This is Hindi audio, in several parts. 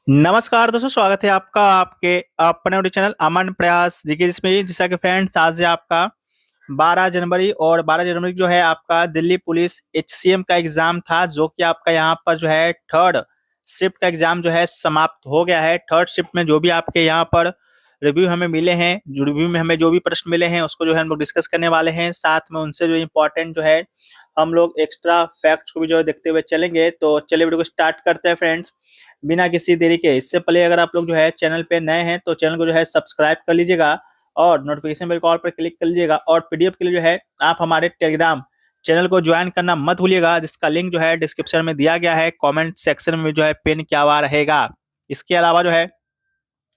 नमस्कार दोस्तों, स्वागत है आपका आपके अपने यूट्यूब चैनल अमन प्रयास जी के जिसमें जैसा कि फ्रेंड्स आज है आपका 12 जनवरी और 12 जनवरी जो है आपका दिल्ली पुलिस एचसीएम का एग्जाम था, जो कि आपका यहाँ पर जो है थर्ड शिफ्ट का एग्जाम जो है समाप्त हो गया है। थर्ड शिफ्ट में जो भी आपके यहाँ पर रिव्यू हमें मिले हैं, जो रिव्यू में हमें जो भी प्रश्न मिले हैं उसको जो है हम लोग डिस्कस करने वाले हैं। साथ में उनसे जो इम्पोर्टेंट जो है हम लोग एक्स्ट्रा फैक्ट्स को भी जो है देखते हुए चलेंगे। तो चलिए वीडियो को स्टार्ट करते हैं फ्रेंड्स, बिना किसी देरी के। इससे पहले अगर आप लोग जो है चैनल पे नए हैं तो चैनल को जो है सब्सक्राइब कर लीजिएगा और नोटिफिकेशन बेल को ऑल पर क्लिक कर लीजिएगा। और पीडीएफ के लिए जो है आप हमारे टेलीग्राम चैनल को ज्वाइन करना मत भूलिएगा, जिसका लिंक जो है डिस्क्रिप्शन में दिया गया है, कमेंट सेक्शन में जो है पिन किया हुआ रहेगा। इसके अलावा जो है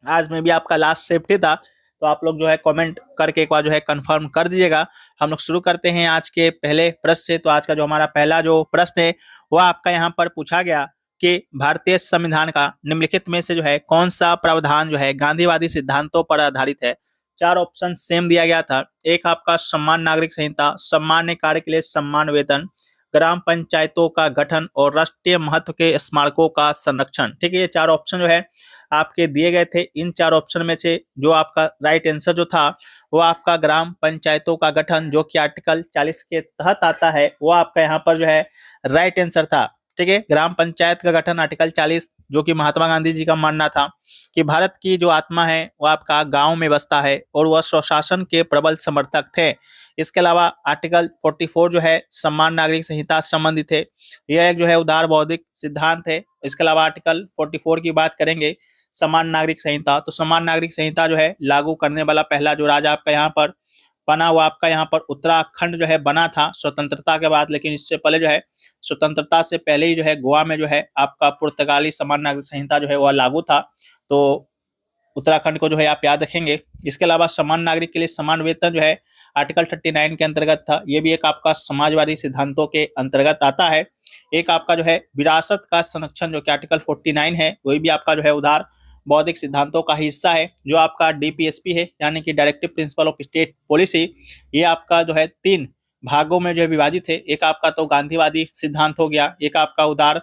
आज में भी आपका लास्ट सेफ्टी था, तो आप लोग जो है कमेंट करके एक बार जो है कंफर्म कर दीजिएगा। हम लोग शुरू करते हैं आज के पहले प्रश्न से। तो आज का जो हमारा पहला जो प्रश्न है वो आपका यहाँ पर पूछा गया कि भारतीय संविधान का निम्नलिखित में से जो है कौन सा प्रावधान जो है गांधीवादी सिद्धांतों पर आधारित है। चार ऑप्शन सेम दिया गया था। एक आपका सम्मान नागरिक संहिता, सामान्य कार्य के लिए सम्मान वेतन, ग्राम पंचायतों का गठन और राष्ट्रीय महत्व के स्मारकों का संरक्षण। ठीक है, ये चार ऑप्शन जो है आपके दिए गए थे। इन चार ऑप्शन में से जो आपका राइट आंसर जो था वो आपका ग्राम पंचायतों का गठन, जो कि आर्टिकल 40 के तहत आता है, वो आपका यहाँ पर जो है राइट आंसर था। ठीक है, ग्राम पंचायत का गठन आर्टिकल 40, जो कि महात्मा गांधी जी का मानना था कि भारत की जो आत्मा है वो आपका गांव में बसता है, और वह स्वशासन के प्रबल समर्थक थे। इसके अलावा आर्टिकल 44 जो है सम्मान नागरिक संहिता से संबंधित है, यह एक जो है उदार बौद्धिक सिद्धांत है। इसके अलावा आर्टिकल 44 की बात करेंगे समान नागरिक संहिता, तो समान नागरिक संहिता जो है लागू करने वाला पहला जो राज्य आपका यहाँ पर बना हुआ आपका यहाँ पर उत्तराखंड जो है बना था स्वतंत्रता के बाद। लेकिन इससे पहले जो है स्वतंत्रता से पहले ही जो है गोवा में जो है आपका पुर्तगाली समान नागरिक संहिता जो है वह लागू था। तो उत्तराखंड को जो है आप याद रखेंगे। इसके अलावा समान नागरिक के लिए समान वेतन जो है आर्टिकल 39 के अंतर्गत था, ये भी एक आपका समाजवादी सिद्धांतों के अंतर्गत आता है। एक आपका जो है विरासत का संरक्षण, जो कि आर्टिकल 49 है, वही भी आपका जो है उदार बौद्धिक सिद्धांतों का हिस्सा है। जो आपका डीपीएसपी है, यानी कि directive principle of state policy, ये आपका जो है तीन भागों में जो है विभाजित है। एक आपका तो गांधीवादी सिद्धांत हो गया, एक आपका उदार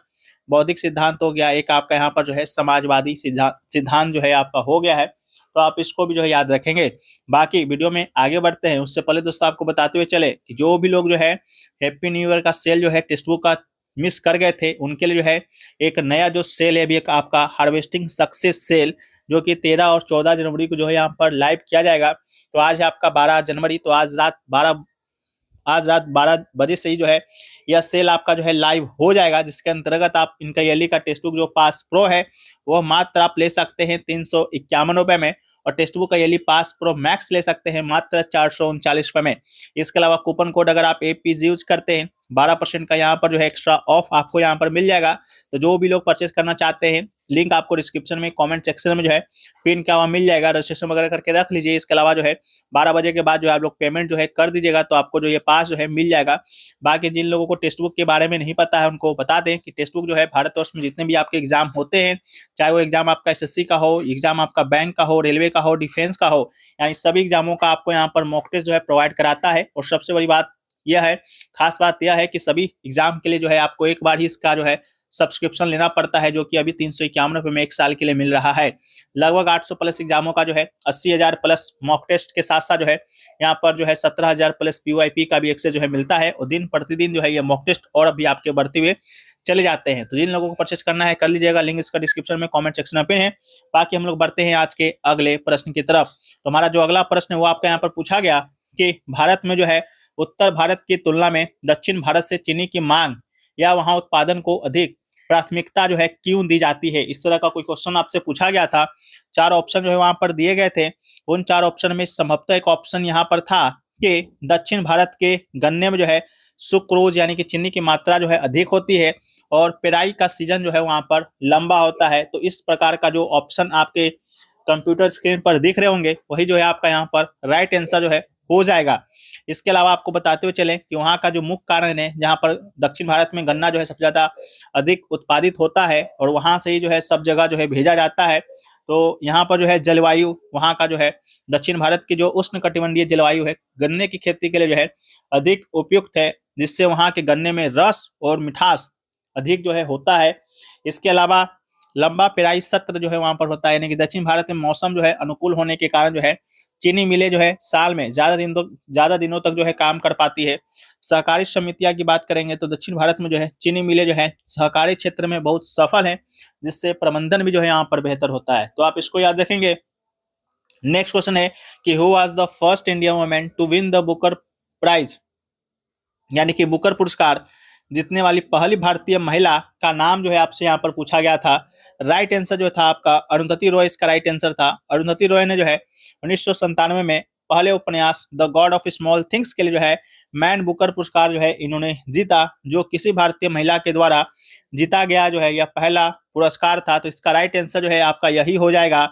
बौद्धिक सिद्धांत हो गया, एक आपका यहाँ पर जो है समाजवादी सिद्धांत जो है आपका हो गया है। तो आप इसको भी जो है याद रखेंगे। बाकी वीडियो में आगे बढ़ते हैं उससे पहले दोस्तों आपको बताते हुए चले कि जो भी लोग जो है हैप्पी न्यू ईयर का सेल जो है टेक्स्ट बुक का मिस कर गए थे, उनके लिए जो है एक नया जो सेल है अभी एक आपका हार्वेस्टिंग सक्सेस सेल, जो कि 13 और 14 जनवरी को जो है यहाँ पर लाइव किया जाएगा। तो आज है आपका 12 जनवरी, तो आज रात 12 बजे से ही जो है यह सेल आपका जो है लाइव हो जाएगा, जिसके अंतर्गत आप इनका ईयरली का टेक्स्ट बुक जो पास प्रो है वह मात्र आप ले सकते हैं 351 रुपए में, और टेक्स्ट बुक का ईयरली पास प्रो मैक्स ले सकते हैं मात्र 439 रुपए में। इसके अलावा कूपन कोड अगर आप एपीज यूज करते हैं 12% का यहाँ पर जो है एक्स्ट्रा ऑफ आपको यहाँ पर मिल जाएगा। तो जो भी लोग परचेस करना चाहते हैं, लिंक आपको डिस्क्रिप्शन में कमेंट सेक्शन में जो है पिन क्या हुआ मिल जाएगा, रजिस्ट्रेशन वगैरह करके रख लीजिए। इसके अलावा जो है 12 बजे के बाद जो है आप लोग पेमेंट जो है कर दीजिएगा, तो आपको जो ये पास जो है मिल जाएगा। बाकी जिन लोगों को टेक्स्ट बुक के बारे में नहीं पता है उनको बता दें कि टेक्स्ट बुक जो है भारतवर्ष में जितने भी आपके एग्जाम होते हैं, चाहे वो एग्जाम आपका एसएससी का हो, एग्जाम आपका बैंक का हो, रेलवे का हो, डिफेंस का हो, यानी सभी एग्जामों का आपको यहाँ पर मॉक टेस्ट जो है प्रोवाइड कराता है। और सबसे बड़ी बात यह है, खास बात यह है कि सभी एग्जाम के लिए जो है आपको एक बार ही इसका जो है सब्सक्रिप्शन लेना पड़ता है, जो कि अभी 351 रुपए में एक साल के लिए मिल रहा है। लगभग 800 प्लस एग्जामों का जो है 80,000 प्लस मॉक टेस्ट के साथ साथ जो है यहाँ पर जो है 17,000 प्लस पीओआईपी का भी एक्सेस जो है मिलता है, और दिन प्रतिदिन जो है ये मॉक टेस्ट और अभी आपके बढ़ते हुए चले जाते हैं। तो जिन लोगों को परचेस करना है कर लीजिएगा, लिंक इसका डिस्क्रिप्शन में कमेंट सेक्शन में है। बाकी हम लोग बढ़ते हैं आज के अगले प्रश्न की तरफ। तो हमारा जो अगला प्रश्न है वो आपका यहाँ पर पूछा गया कि भारत में जो है उत्तर भारत की तुलना में दक्षिण भारत से चीनी की मांग या वहां उत्पादन को अधिक प्राथमिकता जो है क्यों दी जाती है। इस तरह का कोई क्वेश्चन आपसे पूछा गया था। चार ऑप्शन जो है वहां पर दिए गए थे। उन चार ऑप्शन में संभवतः एक ऑप्शन यहाँ पर था कि दक्षिण भारत के गन्ने में जो है सुक्रोज यानी कि चीनी की मात्रा जो है अधिक होती है, और पेराई का सीजन जो है वहां पर लंबा होता है। तो इस प्रकार का जो ऑप्शन आपके कंप्यूटर स्क्रीन पर दिख रहे होंगे वही जो है आपका यहाँ पर राइट आंसर जो है हो जाएगा। इसके अलावा आपको बताते हुए चलें कि वहाँ का जो मुख्य कारण है, जहाँ पर दक्षिण भारत में गन्ना जो है सबसे ज्यादा अधिक उत्पादित होता है और वहां से ही जो है सब जगह जो है भेजा जाता है। तो यहाँ पर जो है जलवायु वहाँ का जो है दक्षिण भारत की जो उष्ण कटिबंधीय जलवायु है गन्ने की खेती के लिए जो है अधिक उपयुक्त है, जिससे वहाँ के गन्ने में रस और मिठास अधिक जो है होता है। इसके अलावा लंबा पेराई सत्र जो है वहां पर होता है, यानी कि दक्षिण भारत में मौसम जो है अनुकूल होने के कारण जो है चीनी मिलें जो है साल में ज्यादा दिनों तक जो है काम कर पाती है। सहकारी समितियां की बात करेंगे तो दक्षिण भारत में जो है चीनी मिलें जो है सहकारी क्षेत्र में बहुत सफल है, जिससे प्रबंधन भी जो है यहाँ पर बेहतर होता है। तो आप इसको याद रखेंगे। नेक्स्ट क्वेश्चन है कि who was the first Indian women to win the Booker prize, यानी कि बुकर पुरस्कार जीतने वाली पहली भारतीय महिला का नाम जो है आपसे यहाँ पर पूछा गया था। राइट आंसर जो था आपका अरुंधति रॉय इसका राइट आंसर था। अरुंधति रॉय ने जो है 1997 में पहले उपन्यास the God of small things के लिए जो है मैन बुकर पुरस्कार जो है इन्होंने जीता, जो किसी भारतीय महिला के द्वारा जीता गया जो है यह पहला पुरस्कार था। तो इसका राइट आंसर जो है आपका यही हो जाएगा।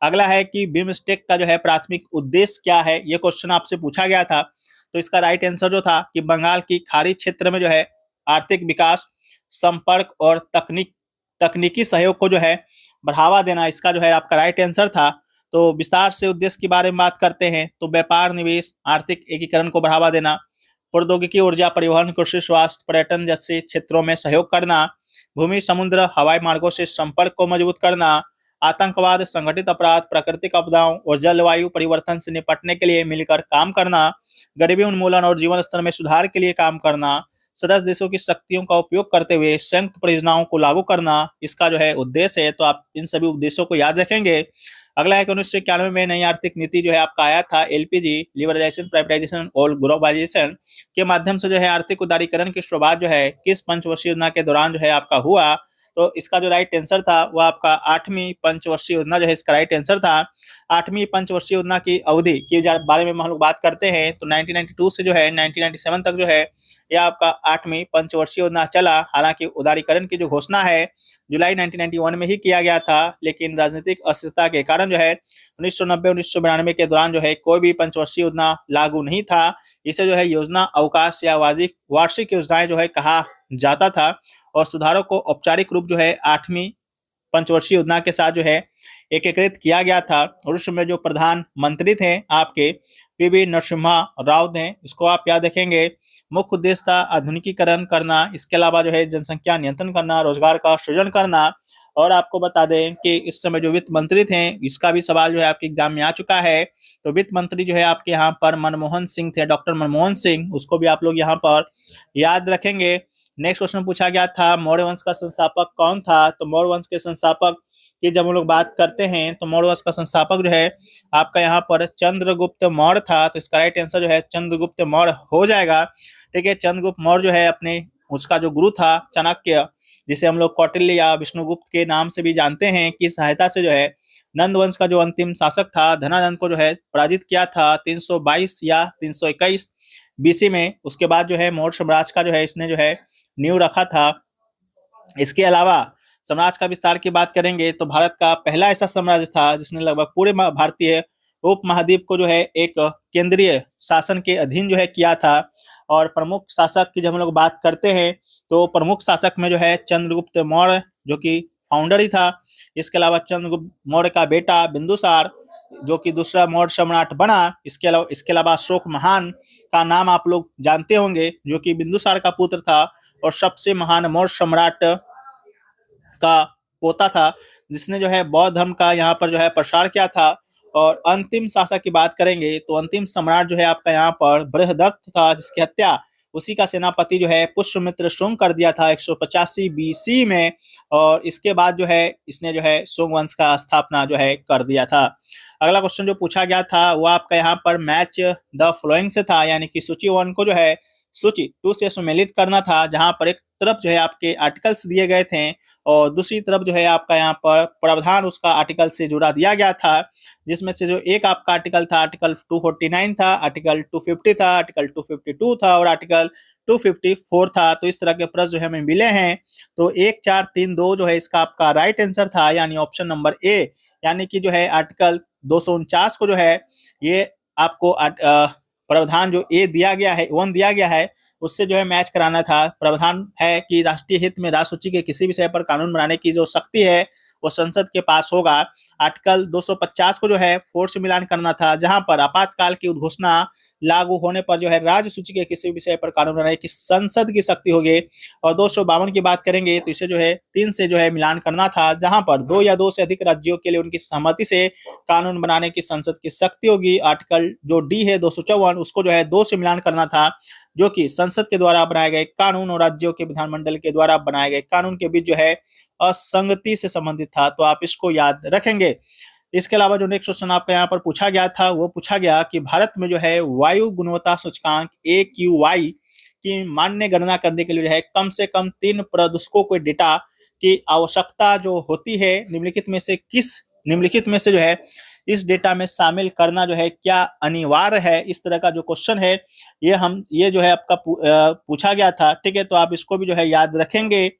अगला है कि बिमस्टेक का जो है प्राथमिक उद्देश्य क्या है, ये क्वेश्चन आपसे पूछा गया था। तो इसका राइट आंसर जो था कि बंगाल की खाड़ी क्षेत्र में जो है आर्थिक विकास, संपर्क और तकनीकी सहयोग को जो है बढ़ावा देना, इसका जो है आपका राइट आंसर था। तो विस्तार से उद्देश्य के बारे में बात करते हैं तो व्यापार, निवेश, आर्थिक एकीकरण को बढ़ावा देना, प्रौद्योगिकी, ऊर्जा, परिवहन, कृषि, स्वास्थ्य, पर्यटन जैसे क्षेत्रों में सहयोग करना, भूमि, समुद्र, हवाई मार्गों से संपर्क को मजबूत करना, आतंकवाद, संगठित अपराध, प्राकृतिक आपदाओं और जलवायु परिवर्तन से निपटने के लिए मिलकर काम करना, गरीबी उन्मूलन और जीवन स्तर में सुधार के लिए काम करना, सदस्य देशों की शक्तियों का उपयोग करते हुए संयुक्त परियोजनाओं को लागू करना, इसका जो है उद्देश्य है। तो आप इन सभी उद्देश्यों को याद रखेंगे। अगला है कि 1991 में नई आर्थिक नीति जो है आपका आया था, एलपीजी लिबरलाइजेशन, प्राइवेटाइजेशन और ग्लोबलाइजेशन के माध्यम से जो है आर्थिक उदारीकरण की शुरुआत जो है किस पंचवर्षीय योजना के दौरान जो है आपका हुआ। तो इसका जो राइट आंसर था वो आपका 8वीं पंचवर्षीय योजना जो है इसका राइट आंसर था। 8वीं पंचवर्षीय योजना की अवधि के बारे में हम लोग बात करते हैं तो 1992 से जो है 1997 तक जो है यह आपका 8वीं पंचवर्षीय योजना चला। हालांकि उदारीकरण की जो घोषणा है जुलाई 1991 में ही किया गया था, लेकिन राजनीतिक अस्थिरता के कारण जो है 1990-1992 के दौरान जो है कोई भी पंचवर्षीय योजना लागू नहीं था। इसे जो है योजना अवकाश या वार्षिक योजनाएं जो है कहा जाता था और सुधारों को औपचारिक रूप जो है 8वीं पंचवर्षीय योजना के साथ जो है एकीकृत किया गया था। और उस समय जो प्रधानमंत्री थे आपके पीवी नरसिम्हा राव ने, इसको आप याद रखेंगे। मुख्य उद्देश्य था आधुनिकीकरण करना, इसके अलावा जो है जनसंख्या नियंत्रण करना, रोजगार का सृजन करना। और आपको बता दें कि इस समय जो वित्त मंत्री थे, इसका भी सवाल जो है आपके एग्जाम में आ चुका है। तो वित्त मंत्री जो है आपके यहाँ पर मनमोहन सिंह थे, डॉक्टर मनमोहन सिंह, उसको भी आप लोग यहाँ पर याद रखेंगे। नेक्स्ट क्वेश्चन पूछा गया था मौर्य वंश का संस्थापक कौन था। तो मौर्य वंश के संस्थापक की जब हम लोग बात करते हैं तो मौर्य वंश का संस्थापक जो है आपका यहाँ पर चंद्रगुप्त मौर्य था। तो इसका राइट आंसर जो है चंद्रगुप्त मौर्य हो जाएगा। ठीक है, चंद्रगुप्त मौर्य जो है अपने उसका जो गुरु था चाणक्य, जिसे हम लोग कौटिल्य या विष्णुगुप्त के नाम से भी जानते हैं, की सहायता से जो है नंद वंश का जो अंतिम शासक था धनानंद को जो है पराजित किया था 322 या 321 बीसी में। उसके बाद जो है मौर्य साम्राज्य का जो है इसने जो है नींव रखा था। इसके अलावा साम्राज्य का विस्तार की बात करेंगे तो भारत का पहला ऐसा साम्राज्य था जिसने लगभग पूरे भारतीय उप महाद्वीप को जो है एक केंद्रीय शासन के अधीन जो है किया था। और प्रमुख शासक की जब हम लोग बात करते हैं तो प्रमुख शासक में जो है चंद्रगुप्त मौर्य जो कि फाउंडर ही था। इसके अलावा चंद्रगुप्त मौर्य का बेटा बिंदुसार जो कि दूसरा मौर्य सम्राट बना। इसके अलावा अशोक महान का नाम आप लोग जानते होंगे, जो कि बिंदुसार का पुत्र था और सबसे महान मौर्य सम्राट का पोता था, जिसने जो है बौद्ध धर्म का यहाँ पर जो है प्रसार किया था। और अंतिम शासक की बात करेंगे तो अंतिम सम्राट जो है आपका यहाँ पर बृहदत्त था, जिसकी हत्या उसी का सेनापति जो है पुष्यमित्र शुंग कर दिया था 185 बीसी में। और इसके बाद जो है इसने जो है शुंग वंश का स्थापना जो है कर दिया था। अगला क्वेश्चन जो पूछा गया था वो आपका यहाँ पर मैच द फ्लोइंग से था, यानी कि सूची 1 को जो है सूची 2 से सम्मिलित करना था, जहां पर एक तरफ जो है आपके आर्टिकल्स दिए गए थे और दूसरी तरफ जो है आपका यहाँ पर प्रावधान उसका आर्टिकल से जुड़ा दिया गया था। जिसमें से जो एक आपका आर्टिकल था आर्टिकल 249 था, आर्टिकल 250 था, आर्टिकल 252 था और आर्टिकल 254 था। तो इस तरह के प्रश्न जो है हमें मिले हैं। तो 1 4 3 2 जो है इसका आपका राइट आंसर था, यानी ऑप्शन नंबर ए, यानी कि जो है आर्टिकल 249 को जो है ये आपको प्रावधान जो ए दिया गया है 1 दिया गया है उससे जो है मैच कराना था। प्रावधान है कि राष्ट्रीय हित में राष्ट्र सूची के किसी विषय पर कानून बनाने की जो शक्ति है वो संसद के पास होगा। आर्टिकल 250 को जो है 4 से मिलान करना था, जहां पर आपातकाल की उद्घोषणा लागू होने पर जो है राज्य सूची के किसी विषय पर कानून बनाने की संसद की शक्ति होगी। और 252 की बात करेंगे तो इसे जो है 3 से जो है मिलान करना था, जहां पर 2 या 2 से अधिक राज्यों के लिए उनकी सहमति से कानून बनाने की संसद की शक्ति होगी। आर्टिकल जो डी है 254 उसको जो है 2 से मिलान करना था, जो कि संसद के द्वारा बनाए गए कानून और राज्यों के विधानमंडल के द्वारा बनाए गए कानून के बीच जो है असंगति से संबंधित था। तो आप इसको याद रखेंगे। इसके अलावा जो नेक्स्ट क्वेश्चन आपका यहाँ पर पूछा गया था वो पूछा गया कि भारत में जो है वायु गुणवत्ता सूचकांक AQI की मान्य गणना करने के लिए जो है कम से कम 3 प्रदूषकों के डेटा की आवश्यकता जो होती है, निम्नलिखित में से जो है इस डेटा में शामिल करना जो है क्या अनिवार्य है। इस तरह का जो क्वेश्चन है ये जो है आपका पूछा गया था। ठीक है, तो आप इसको भी जो है याद रखेंगे।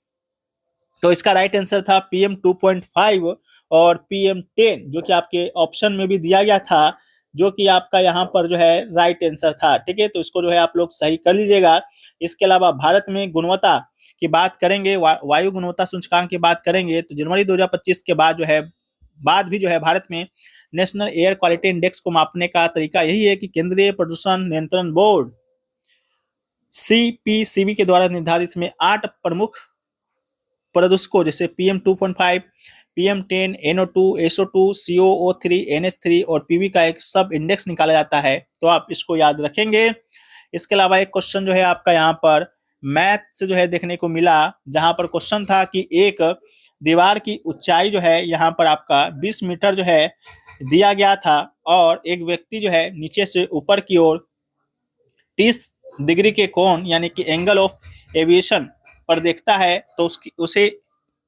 तो इसका राइट आंसर था PM 2.5 और PM 10, जो कि आपके ऑप्शन में भी दिया गया था, जो कि आपका यहाँ पर जो है राइट आंसर था। ठीक है, तो इसको जो है आप लोग सही कर लीजिएगा। इसके अलावा भारत में गुणवत्ता की बात करेंगे, वायु गुणवत्ता सूचकांक की बात करेंगे, तो जनवरी 2025 के बाद भी जो है भारत में नेशनल एयर क्वालिटी इंडेक्स को मापने का तरीका यही है कि केंद्रीय प्रदूषण नियंत्रण बोर्ड CPCB के द्वारा निर्धारित इसमें 8 प्रमुख प्रदूषकों जैसे PM 2.5, PM 10, NO2, SO2, COO3, NH3 और PV का एक सब इंडेक्स निकाला जाता है। तो आप इसको याद रखेंगे। इसके अलावा एक क्वेश्चन जो है आपका यहाँ पर मैथ से जो है देखने को मिला, जहां पर क्वेश्चन था कि एक दीवार की ऊंचाई जो है यहाँ पर आपका 20 मीटर जो है दिया गया था, और एक व्यक्ति जो है नीचे से ऊपर की ओर 30 डिग्री के कोण यानी कि एंगल ऑफ एविएशन पर देखता है, तो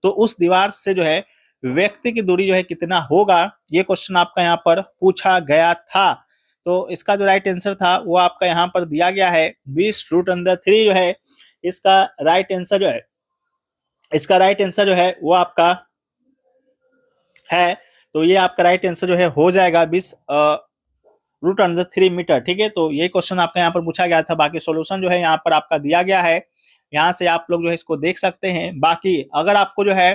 उस दीवार से जो है व्यक्ति की दूरी जो है कितना होगा, ये क्वेश्चन आपका यहाँ पर पूछा गया था। तो इसका जो राइट आंसर था वो आपका यहाँ पर दिया गया है 20√3 जो है इसका राइट आंसर जो है वो आपका है। तो ये आपका राइट आंसर जो है हो जाएगा 20√3 मीटर। ठीक है, तो ये क्वेश्चन आपका यहाँ पर पूछा गया था। बाकी सॉल्यूशन जो है यहाँ पर आपका दिया गया है, यहाँ से आप लोग जो है इसको देख सकते हैं। बाकी अगर आपको जो है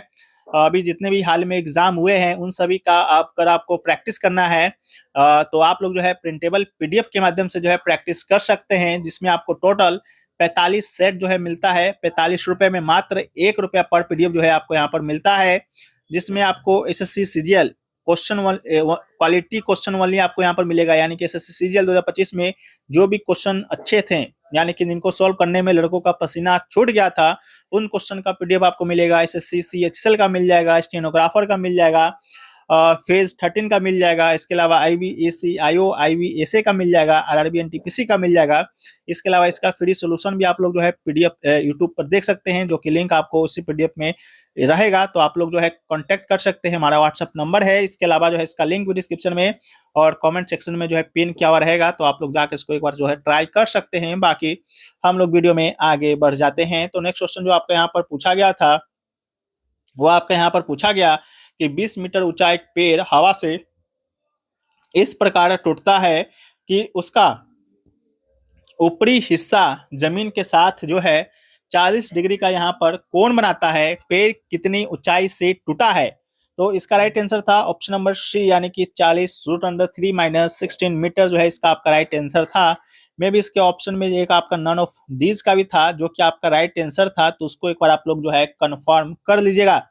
अभी जितने भी हाल में एग्जाम हुए हैं उन सभी का अगर आपको प्रैक्टिस करना है तो आप लोग जो है प्रिंटेबल PDF के माध्यम से जो है प्रैक्टिस कर सकते हैं, जिसमें आपको टोटल 45 सेट जो है मिलता है। 45 रुपए में मात्र 1 रुपया पर PDF जो है आपको यहाँ पर मिलता है, जिसमें आपको SSC CGL क्वालिटी क्वेश्चन वाली आपको यहाँ पर मिलेगा, यानी कि SSC CGL 2025 में जो भी क्वेश्चन अच्छे थे, यानी कि जिनको सॉल्व करने में लड़कों का पसीना छूट गया था, उन क्वेश्चन का PDF आपको मिलेगा। SSC CHSL का मिल जाएगा, स्टेनोग्राफर का मिल जाएगा, फेज 13 का मिल जाएगा। इसके अलावा IBAC IO IBSA का मिल जाएगा, RRB NTPC का मिल जाएगा। इसके अलावा इसका फ्री सोल्यूशन भी आप लोग जो है PDF यूट्यूब पर देख सकते हैं, जो कि लिंक आपको उसी PDF में रहेगा। तो आप लोग जो है कांटेक्ट कर सकते हैं, हमारा व्हाट्सएप नंबर है। इसके अलावा जो है इसका लिंक भी डिस्क्रिप्शन में और कमेंट सेक्शन में जो है पिन किया हुआ रहेगा, तो आप लोग जाकर इसको एक बार जो है ट्राई कर सकते हैं। बाकी हम लोग वीडियो में आगे बढ़ जाते हैं। तो नेक्स्ट क्वेश्चन जो आपका यहाँ पर पूछा गया था वो आपका यहाँ पर पूछा गया कि 20 मीटर ऊंचा एक पेड़ हवा से इस प्रकार टूटता है कि उसका ऊपरी हिस्सा जमीन के साथ जो है 40 डिग्री का यहाँ पर कोण बनाता है, पेड़ कितनी ऊंचाई से टूटा है। तो इसका राइट आंसर था ऑप्शन नंबर C, यानी कि 40√3 - 16 मीटर जो है इसका आपका राइट आंसर था। मे भी इसके ऑप्शन में एक आपका नन ऑफ दीज का भी था, जो कि आपका राइट आंसर था, तो उसको एक बार आप लोग जो है कंफर्म कर लीजिएगा।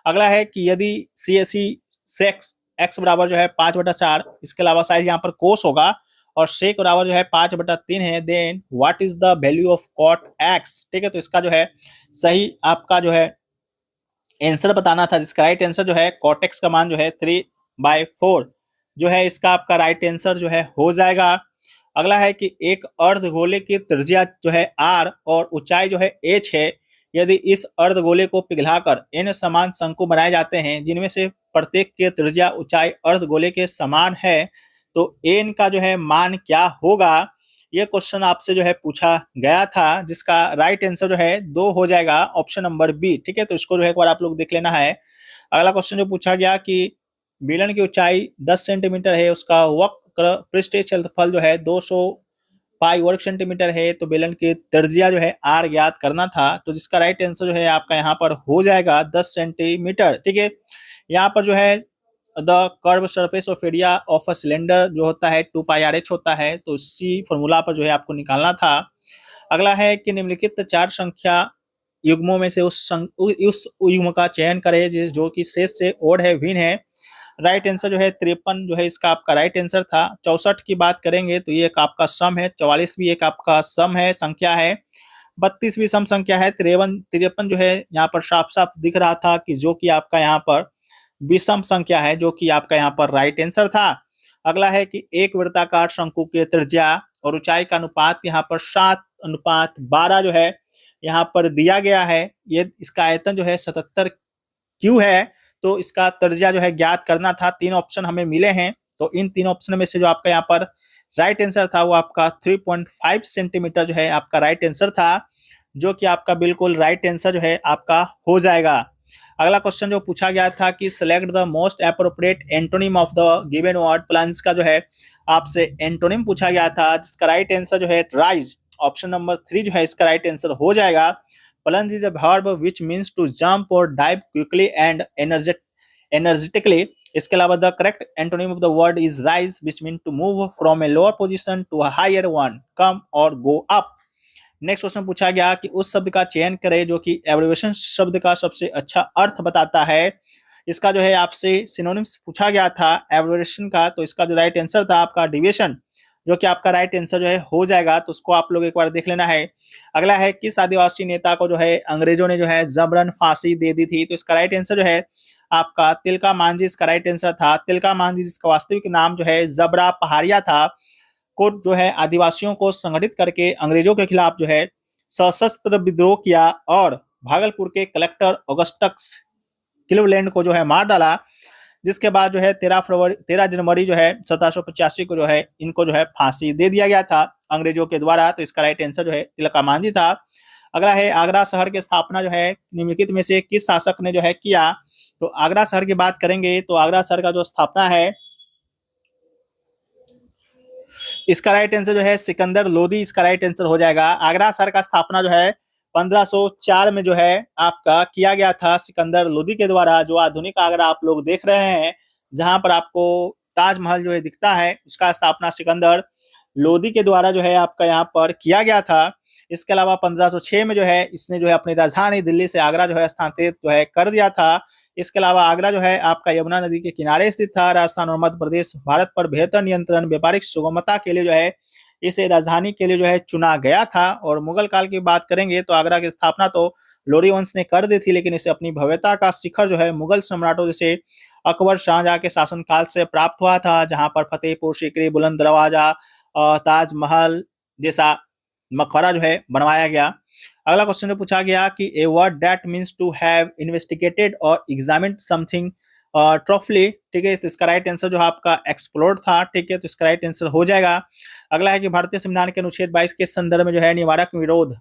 अगला है कि यदि CSE सेक्स x बराबर जो है 5/4, इसके अलावा शायद यहाँ पर कोस होगा, और सेक बराबर जो है 5/3 है, then what is the value of cot x। ठीक है, तो इसका जो है सही आपका जो है आंसर बताना था, जिसका राइट आंसर जो है कॉट x का मान जो है 3/4 जो है इसका आपका राइट आंसर जो है हो जाएगा। अगला है कि एक अर्धगोले की त्रिज्या जो है r और ऊंचाई जो है h है। यदि इस अर्धगोले को पिघलाकर n समान शंकु बनाए जाते हैं, जिनमें से प्रत्येक की त्रिज्या ऊंचाई अर्धगोले के समान है, तो n का जो है मान क्या होगा। ये क्वेश्चन आपसे जो है पूछा गया था, जिसका राइट आंसर जो है 2 हो जाएगा, ऑप्शन नंबर B। ठीक है, तो इसको जो है एक बार आप लोग देख लेना है। अगला क्वेश्चन जो पूछा गया कि बेलन की ऊंचाई 10 सेंटीमीटर है, उसका वक्र पृष्ठीय क्षेत्रफल जो है 200 पाई वर्ग सेंटीमीटर है, तो बेलन की त्रिज्या जो है r ज्ञात करना था। तो जिसका राइट आंसर जो है आपका यहाँ पर हो जाएगा 10 सेंटीमीटर। ठीक है, यहाँ पर जो है the curve surface of area of a cylinder जो होता है 2πRh होता है, तो इसी फॉर्मूला पर जो है आपको निकालना था। अगला है कि निम्नलिखित 4 संख्या युग्मों में से उस युग्म का चयन करें जो कि शेष से ओड है, भिन्न है। राइट आंसर जो है 53 जो है इसका आपका राइट आंसर था। 64 की बात करेंगे तो ये एक आपका सम है। 44 भी एक आपका सम है, संख्या है। 32 भी सम संख्या है। 53 जो है यहाँ पर साफ साफ दिख रहा था कि जो कि आपका यहाँ पर विषम संख्या है, जो कि आपका यहाँ पर राइट आंसर था। अगला है कि एक वृत्ताकार शंकु के त्रिज्या और ऊंचाई का अनुपात यहाँ पर 7:12 जो है यहाँ पर दिया गया है। ये इसका आयतन जो है 77 क्यू है, तो इसका त्रिज्या जो है ज्ञात करना था। 3 ऑप्शन हमें मिले हैं, तो इन 3 ऑप्शन में से जो आपका यहाँ पर राइट आंसर था वो आपका 3.5 सेंटीमीटर जो है आपका राइट आंसर था, जो कि आपका बिल्कुल राइट आंसर जो है आपका हो जाएगा। अगला क्वेश्चन जो पूछा गया था कि select the most appropriate antonym of the given word plunge का जो है आपसे एंटोनिम पूछा गया था, जिसका राइट आंसर जो है राइज, ऑप्शन नंबर 3 जो है इसका राइट आंसर हो जाएगा। Plunge is a verb which means to jump और डाइव क्विकली एंड एनर्जेटिकली। इसके अलावा the correct antonym of the word is rise which mean to move from a lower position to a higher one, come और गो अप। नेक्स्ट क्वेश्चन पूछा गया कि उस शब्द का चयन करें जो कि एब्रिविएशन शब्द का सबसे अच्छा अर्थ बताता है। इसका जो है आपसे सिनोनिम्स पूछा गया था एब्रिविएशन का, तो इसका जो राइट आंसर था आपका डिविएशन, जो कि आपका राइट आंसर जो है हो जाएगा, तो उसको आप लोग एक बार देख लेना है। अगला है किस आदिवासी नेता को जो है अंग्रेजों ने जो है जबरन फांसी दे दी थी, तो इसका राइट आंसर जो है आपका तिलका मांझी इसका राइट आंसर था। तिलका मांझी जिसका वास्तविक नाम जो है जबरा पहाड़िया था, को जो है आदिवासियों को संगठित करके अंग्रेजों के खिलाफ जो है सशस्त्र विद्रोह किया और भागलपुर के कलेक्टर ऑगस्टस क्लीवलैंड को जो है मार डाला, जिसके बाद जो है 13 जनवरी जो है 1785 को जो है इनको जो है फांसी दे दिया गया था अंग्रेजों के द्वारा, तो इसका राइट आंसर जो है तिलका मांझी था। अगला है आगरा शहर की स्थापना जो है निम्नलिखित में से किस शासक ने जो है किया, तो आगरा शहर की बात करेंगे तो आगरा शहर का जो स्थापना है इसका राइट आंसर जो है सिकंदर लोदी इसका राइट आंसर हो जाएगा। आगरा शहर का स्थापना जो है 1504 में जो है आपका किया गया था सिकंदर लोदी के द्वारा। जो आधुनिक आगरा आप लोग देख रहे हैं, जहां पर आपको ताजमहल जो है दिखता है, उसका स्थापना सिकंदर लोदी के द्वारा जो है आपका यहाँ पर किया गया था। इसके अलावा 1506 में जो है इसने जो है अपनी राजधानी दिल्ली से आगरा जो है स्थानांतरित जो है कर दिया था। इसके अलावा आगरा जो है आपका यमुना नदी के किनारे स्थित था। राजस्थान और मध्य प्रदेश भारत पर बेहतर नियंत्रण व्यापारिक सुगमता के लिए जो है इसे राजधानी के लिए जो है चुना गया था। और मुगल काल की बात करेंगे तो आगरा की स्थापना तो लोरी वंश ने कर दी थी, लेकिन इसे अपनी भव्यता का शिखर जो है मुगल सम्राटों जैसे अकबर शाहजहां के शासनकाल से प्राप्त हुआ था, जहां पर फतेहपुर सीकरी, बुलंद दरवाजा, ताजमहल जैसा मकबरा जो है बनवाया गया। अगला क्वेश्चन जो पूछा गया कि a word that means to have investigated और एग्जामिन्ड समथिंग ट्रफली, ठीक है, तो इसका राइट आंसर जो है आपका एक्सप्लोर्ड था, ठीक है, तो इसका राइट आंसर हो जाएगा। अगला है कि भारतीय संविधान के अनुच्छेद 22 के संदर्भ में जो है निवारक विरोध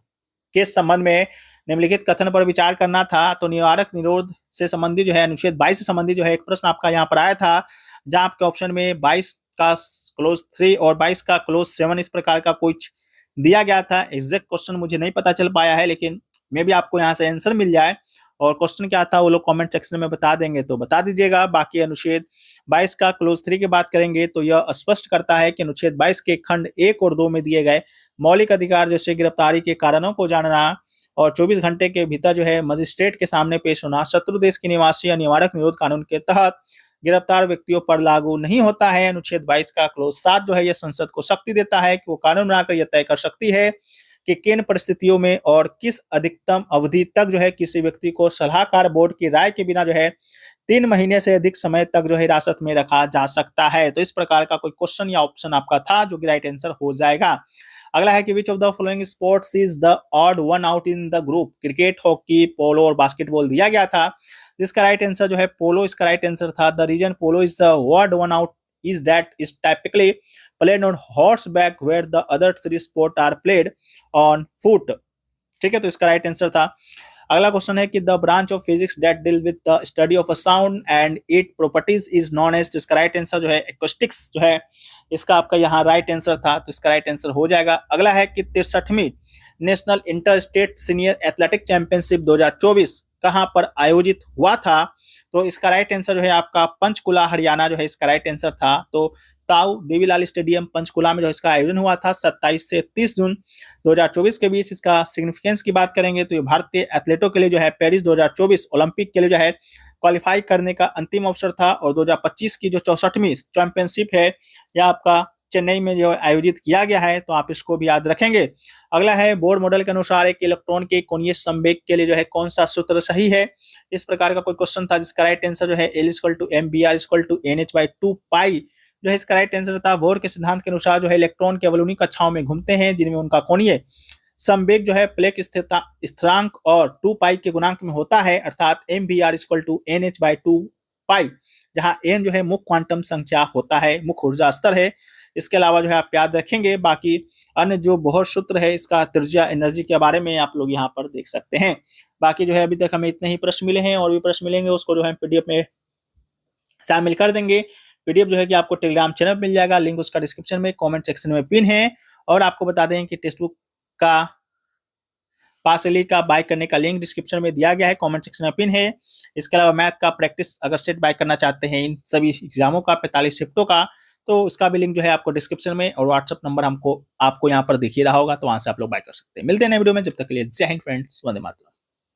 के संबंध में निम्नलिखित कथन पर विचार करना था, तो निवारक निरोध से संबंधित जो है अनुच्छेद 22 से संबंधित जो है एक प्रश्न आपका यहाँ पर आया था, जहां आपके ऑप्शन में 22 का क्लोज 3 और 22 का क्लोज 7 इस प्रकार का कुछ दिया गया था। एग्जैक्ट क्वेश्चन मुझे नहीं पता चल पाया है, लेकिन मे भी आपको यहाँ से आंसर मिल जाए। और क्वेश्चन क्या था वो लोग कमेंट सेक्शन में बता देंगे तो बता दीजिएगा। बाकी अनुच्छेद 22 का क्लोज 3 की बात करेंगे तो यह स्पष्ट करता है कि अनुच्छेद 22 के खंड 1 और 2 में दिए गए मौलिक अधिकार जैसे गिरफ्तारी के कारणों को जानना और 24 घंटे के भीतर जो है मजिस्ट्रेट के सामने पेश होना शत्रु देश के निवासी या निवारक निरोध कानून के तहत गिरफ्तार व्यक्तियों पर लागू नहीं होता है। अनुच्छेद 22 का क्लोज 7 जो है यह संसद को शक्ति देता है कि वो कानून बनाकर यह तय कर सकती है कि किन परिस्थितियों में और किस अधिकतम अवधि तक जो है किसी व्यक्ति को सलाहकार बोर्ड की राय के बिना जो है 3 महीने से अधिक समय तक जो है हिरासत में रखा जा सकता है। तो इस प्रकार का कोई क्वेश्चन या ऑप्शन आपका था जो कि राइट आंसर हो जाएगा। अगला है कि which of the following sports is the odd one out in the group, cricket, hockey, polo और बास्केटबॉल दिया गया था, जिसका राइट आंसर जो है पोलो इसका राइट आंसर था। The reason polo is the odd one out is that is typically played on horseback where the other 3 sports are played on foot, ठीक है, तो इसका राइट आंसर था। अगला क्वेश्चन है कि the branch of physics that deal with the study of a sound and it properties is known as, तो इसका राइट आंसर जो है एक्यूस्टिक्स जो है इसका आपका यहाँ राइट आंसर था, तो इसका राइट आंसर हो जाएगा। अगला है कि 63वीं national inter state senior athletic championship 2024 कहां पर आयोजित हुआ था, तो इसका राइट आंसर जो है आपका पंचकुला हरियाणा जो है इसका राइट आंसर था। तो ताऊ देवीलाल स्टेडियम पंचकुला में जो इसका आयोजन हुआ था 27 से 30 जून 2024 के बीच। इसका सिग्निफिकेंस की बात करेंगे तो ये भारतीय एथलीटों के लिए जो है पेरिस 2024 ओलंपिक के लिए जो है क्वालिफाई करने का अंतिम अवसर था। और 2025 की जो 64वीं चैंपियनशिप है यह आपका चेन्नई में जो आयोजित किया गया है, तो आप इसको भी याद रखेंगे। अगला है बोर्ड मॉडल के अनुसार एक इलेक्ट्रॉन के कोणीय संवेग के लिए जो है कौन सा सूत्र सही है। इस प्रकार का कोई क्वेश्चन था जिसका राइट आंसर जो है L=mvr=nh/2 पाई जो है इसका राइट आंसर था। बोर्ड के सिद्धांत के अनुसार जो है इलेक्ट्रॉन केवल उन्हीं कक्षाओं में घूमते हैं जिनमें उनका कोणीय संवेग जो है प्लेक स्थिरांक और 2 पाई के गुणांक में होता है, अर्थात mvr=nh/2 पाई, जहां n जो है मुख्य क्वांटम संख्या होता है, मुख्य ऊर्जा स्तर है। इसके अलावा जो है आप याद रखेंगे बाकी अन्य जो बहुत सूत्र है इसका त्रिज्या एनर्जी के बारे में आप लोग यहाँ पर देख सकते हैं। बाकी जो है अभी तक हमें इतने ही प्रश्न मिले हैं, और भी प्रश्न मिलेंगे उसको जो है पीडीएफ में शामिल कर देंगे। पीडीएफ जो है कि आपको टेलीग्राम चैनल मिल जाएगा, लिंक उसका डिस्क्रिप्शन में कमेंट सेक्शन में पिन है। और आपको बता दें कि टेक्स्ट बुक का पार्सली का बाय करने का लिंक डिस्क्रिप्शन में दिया गया है, कमेंट सेक्शन में पिन है। इसके अलावा मैथ का प्रैक्टिस अगर सेट बाय करना चाहते हैं इन सभी एग्जामों का 45 शिफ्टों का, तो उसका भी लिंक जो है आपको डिस्क्रिप्शन में, और व्हाट्सएप नंबर आपको यहाँ पर दिख ही रहा होगा, तो वहां से आप लोग बाय कर सकते हैं। मिलते हैं नए वीडियो में, जब तक के लिए जय हिंद फ्रेंड्स, वंदे मातरम।